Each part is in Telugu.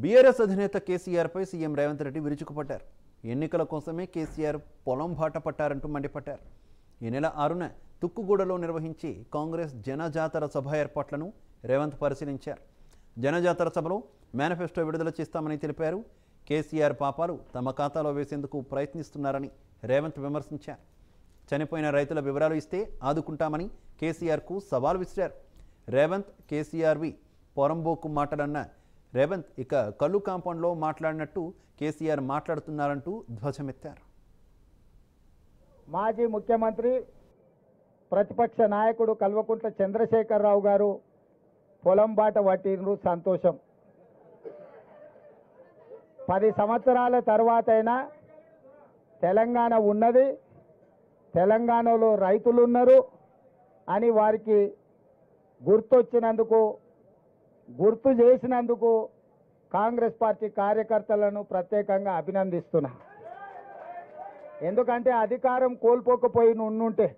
బీఆర్ఎస్ అధినేత కేసీఆర్పై సీఎం రేవంత్ రెడ్డి విరుచుకుపడ్డారు. ఎన్నికల కోసమే కేసీఆర్ పొలం బాట పట్టారంటూ మండిపడ్డారు. ఈ నెల 6న తుక్కుగూడలో నిర్వహించి కాంగ్రెస్ జనజాతర సభ ఏర్పాట్లను రేవంత్ పరిశీలించారు. జనజాతర సభలో మేనిఫెస్టో విడుదల చేస్తామని తెలిపారు. కేసీఆర్ పాపాలు తమ ఖాతాలో వేసేందుకు ప్రయత్నిస్తున్నారని రేవంత్ విమర్శించారు. చనిపోయిన రైతుల వివరాలు ఇస్తే ఆదుకుంటామని కేసీఆర్కు సవాల్ విసిరారు. రేవంత్ కేసీఆర్వి పొరంబోకు మాటలన్న రేవంత్ ఇక కల్లు కాంపౌండ్లో మాట్లాడినట్టు కేసీఆర్ మాట్లాడుతున్నారంటూ ధ్వజమెత్తారు. మాజీ ముఖ్యమంత్రి ప్రతిపక్ష నాయకుడు కల్వకుంట్ల చంద్రశేఖరరావు గారు పొలం బాట పట్టినరు, సంతోషం. 10 సంవత్సరాల తర్వాత అయినా తెలంగాణ ఉన్నది, తెలంగాణలో రైతులు ఉన్నారు అని వారికి గుర్తొచ్చినందుకు, గుర్తు చేసినందుకు కాంగ్రెస్ పార్టీ కార్యకర్తలను ప్రత్యేకంగా అభినందిస్తున్నా. ఎందుకంటే అధికారం కోల్పోకపోయిన ఉండుంటే,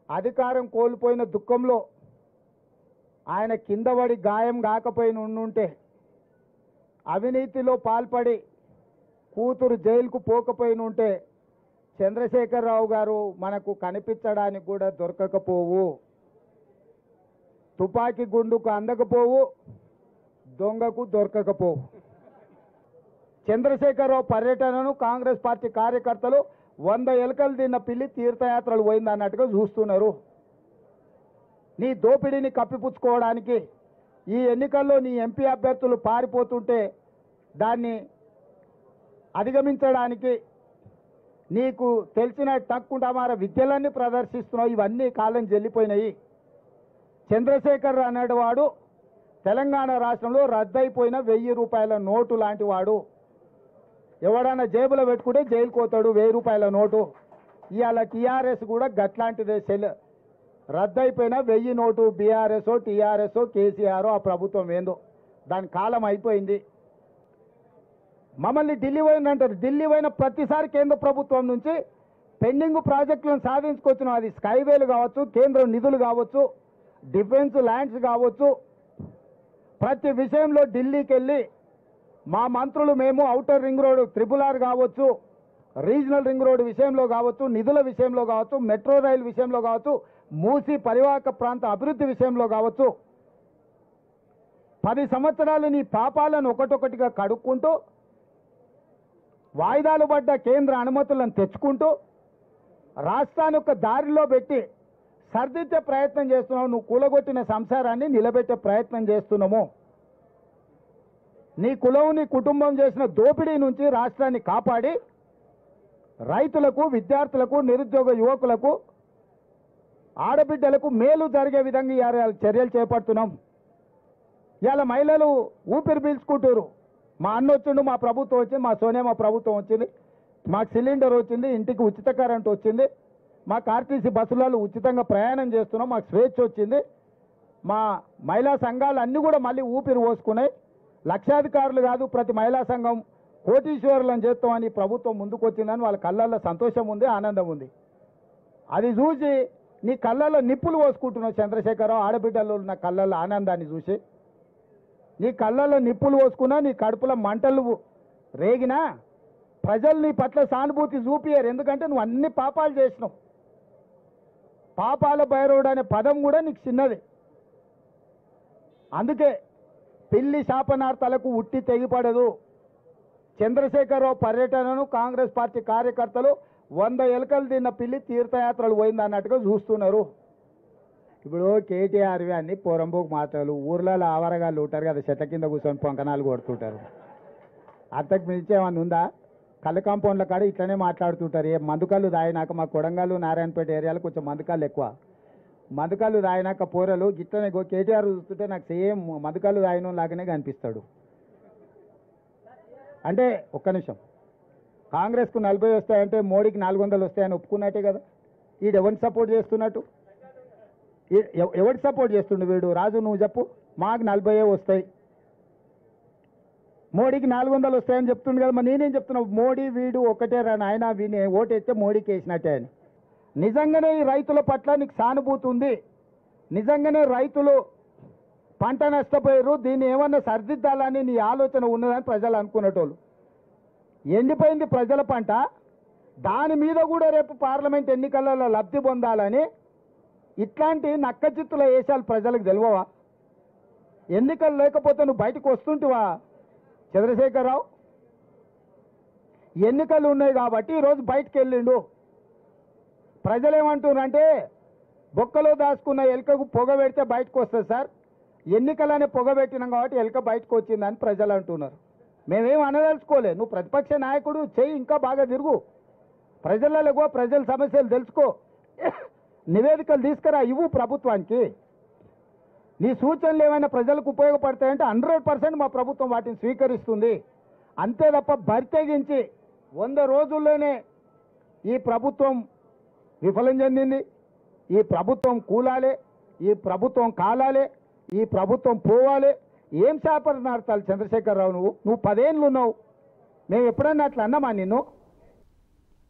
అధికారం కోల్పోయిన దుఃఖంలో ఆయన కింద పడి గాయం కాకపోయిన ఉండుంటే, అవినీతిలో పాల్పడి కూతురు జైలుకు పోకపోయిన ఉంటే చంద్రశేఖరరావు గారు మనకు కనిపించడానికి కూడా దొరకకపోవు. తుపాకీ గుండుకు అందకపోవు, దొంగకు దొరకకపోవు. చంద్రశేఖరరావు పర్యటనను కాంగ్రెస్ పార్టీ కార్యకర్తలు 100 ఎలుకలు తిన్న పిల్లి తీర్థయాత్రలు పోయింది అన్నట్టుగా చూస్తున్నారు. నీ దోపిడీని కప్పిపుచ్చుకోవడానికి ఈ ఎన్నికల్లో నీ ఎంపీ అభ్యర్థులు పారిపోతుంటే దాన్ని అధిగమించడానికి నీకు తెలిసిన తక్కువ విద్యలన్నీ ప్రదర్శిస్తున్నావు. ఇవన్నీ కాలం చెల్లిపోయినాయి. చంద్రశేఖర్ అనేవాడు తెలంగాణ రాష్ట్రంలో రద్దయిపోయిన 1000 రూపాయల నోటు లాంటి వాడు. ఎవడన్నా జేబులో పెట్టుకుంటే జైలుకు పోతాడు. 1000 రూపాయల నోటు. ఇవాళ టీఆర్ఎస్ కూడా గట్లాంటిదే. రద్దయిపోయిన 1000 నోటు. బీఆర్ఎస్ టీఆర్ఎస్ కేసీఆర్ ఆ ప్రభుత్వం ఏందో దాని కాలం అయిపోయింది. మమ్మల్ని ఢిల్లీ పోయిందంటారు. ఢిల్లీ పోయిన ప్రతిసారి కేంద్ర ప్రభుత్వం నుంచి పెండింగ్ ప్రాజెక్టులను సాధించుకొచ్చినాం. అది స్కైవేలు కావచ్చు, కేంద్ర నిధులు కావచ్చు, డిఫెన్స్ ల్యాండ్స్ కావచ్చు. ప్రతి విషయంలో ఢిల్లీకి వెళ్ళి మా మంత్రులు మేము ఔటర్ రింగ్ రోడ్ RRR కావచ్చు, రీజనల్ రింగ్ రోడ్ విషయంలో కావచ్చు, నిధుల విషయంలో కావచ్చు, మెట్రో రైలు విషయంలో కావచ్చు, మూసి పరివాహక ప్రాంత అభివృద్ధి విషయంలో కావచ్చు 10 సంవత్సరాలు నీ పాపాలను ఒకటొకటిగా కడుక్కుంటూ, వాయిదాలు పడ్డ కేంద్ర అనుమతులను తెచ్చుకుంటూ, రాష్ట్రాన్ని ఒక దారిలో పెట్టి సర్దిద్దే ప్రయత్నం చేస్తున్నావు. నువ్వు కూలగొట్టిన సంసారాన్ని నిలబెట్టే ప్రయత్నం చేస్తున్నాము. నీ కులం, నీ కుటుంబం చేసిన దోపిడీ నుంచి రాష్ట్రాన్ని కాపాడి రైతులకు, విద్యార్థులకు, నిరుద్యోగ యువకులకు, ఆడబిడ్డలకు మేలు జరిగే విధంగా చర్యలు చేపడుతున్నాం. ఇవాళ మహిళలు ఊపిరి పీల్చుకుంటారు. మా అన్న వచ్చిండు, మా ప్రభుత్వం వచ్చింది, మా సోనియా మా ప్రభుత్వం వచ్చింది, మాకు సిలిండర్ వచ్చింది, ఇంటికి ఉచిత కరెంట్ వచ్చింది, మాకు ఆర్టీసీ బస్సులలో ఉచితంగా ప్రయాణం చేస్తున్నాం, మాకు స్వేచ్ఛ వచ్చింది, మా మహిళా సంఘాలు అన్నీ కూడా మళ్ళీ ఊపిరి పోసుకున్నాయి. లక్షాధికారులు కాదు, ప్రతి మహిళా సంఘం కోటీశ్వరులను చేస్తామని ప్రభుత్వం ముందుకు వచ్చిందని వాళ్ళ కళ్ళల్లో సంతోషం ఉంది, ఆనందం ఉంది. అది చూసి నీ కళ్ళల్లో నిప్పులు పోసుకుంటున్నావు చంద్రశేఖరరావు. ఆడబిడ్డలు ఉన్న కళ్ళల్లో ఆనందాన్ని చూసి నీ కళ్ళల్లో నిప్పులు పోసుకున్నా, నీ కడుపులో మంటలు రేగినా ప్రజలు నీ పట్ల సానుభూతి చూపియరు. ఎందుకంటే నువ్వు అన్ని పాపాలు చేసినావు. పాపాల భైరవుడు అనే పదం కూడా నీకు చిన్నది. అందుకే పిల్లి శాపనార్థాలకు ఉట్టి తెగిపడదు. చంద్రశేఖరరావు పర్యటనను కాంగ్రెస్ పార్టీ కార్యకర్తలు 100 ఎలుకలు తిన్న పిల్లి తీర్థయాత్రలు పోయింది అన్నట్టుగా చూస్తున్నారు. ఇప్పుడు కేటీఆర్వి అన్ని పొరంబోకు మాటలు. ఊర్లలో ఆవరగాళ్ళు ఉంటారు కదా, చెట్ల కింద కూర్చొని పొంకనాలు కొడుతుంటారు. అంతకు మించి ఏమన్నా ఉందా? కళ్ళు కాంపౌండ్ల కాడ ఇట్లనే మాట్లాడుతుంటారు. ఏ మందుకళ్ళు తాగినాక మా కొడంగల్లు నారాయణపేట ఏరియాలో కొంచెం మందుకళ్ళు ఎక్కువ. మందుకళ్ళు తాగినాక పోరలు గిట్లనే కేటీఆర్ చూస్తుంటే నాకు సేమ్ మందుకళ్ళు తాగిన లాగానే కనిపిస్తాడు. అంటే ఒక్క నిమిషం, కాంగ్రెస్కు 40 వస్తాయంటే మోడీకి 400 వస్తాయని ఒప్పుకున్నట్టే కదా. వీడు ఎవరిని సపోర్ట్ చేస్తున్నట్టు? ఎవరికి సపోర్ట్ చేస్తుండు వీడు? రాజు నువ్వు చెప్పు. మాకు 40 వస్తాయి, మోడీకి 400 వస్తాయని చెప్తుండు కదా. మరి నేనేం చెప్తున్నావు? మోడీ వీడు ఒకటే రా నాయన, వీని ఓటేస్తే మోడీకి వేసినట్టే అని. నిజంగానే ఈ రైతుల పట్ల నీకు సానుభూతి ఉంది, నిజంగానే రైతులు పంట నష్టపోయారు, దీన్ని ఏమన్నా సరిదిద్దాలని నీ ఆలోచన ఉన్నదని ప్రజలు అనుకునేటోళ్ళు. ఎండిపోయింది ప్రజల పంట, దాని మీద కూడా రేపు పార్లమెంట్ ఎన్నికలలో లబ్ధి పొందాలని ఇట్లాంటి నక్కచిత్తుల వేషాలు ప్రజలకు తెలియవా? ఎన్నికలు లేకపోతే నువ్వు బయటకు వస్తుంటివా చంద్రశేఖరరావు? ఎన్నికలు ఉన్నాయి కాబట్టి ఈరోజు బయటకు వెళ్ళిండు. ప్రజలు ఏమంటున్నారంటే బొక్కలో దాచుకున్న ఎలుకకు పొగ పెడితే బయటకు వస్తుంది సార్, ఎన్నికలనే పొగ పెట్టినాం కాబట్టి ఎలుక బయటకు వచ్చిందని ప్రజలు అంటున్నారు. మేమేం అనదలుచుకోలే, నువ్వు ప్రతిపక్ష నాయకుడు చెయ్యి, ఇంకా బాగా తిరుగు, ప్రజలలో ప్రజల సమస్యలు తెలుసుకో, నివేదికలు తీసుకురా, ఇవ్వు ప్రభుత్వానికి. నీ సూచనలు ఏమైనా ప్రజలకు ఉపయోగపడతాయంటే 100% మా ప్రభుత్వం వాటిని స్వీకరిస్తుంది. అంతే తప్ప బరితెగించి 100 రోజుల్లోనే ఈ ప్రభుత్వం విఫలం చెందింది, ఈ ప్రభుత్వం కూలాలే, ఈ ప్రభుత్వం కాలాలే, ఈ ప్రభుత్వం పోవాలి, ఏం శాపనార్థాలు చంద్రశేఖరరావు? నువ్వు 10 ఏళ్ళు ఉన్నావు, మేము ఎప్పుడన్నా అట్లా అన్నామా నిన్ను?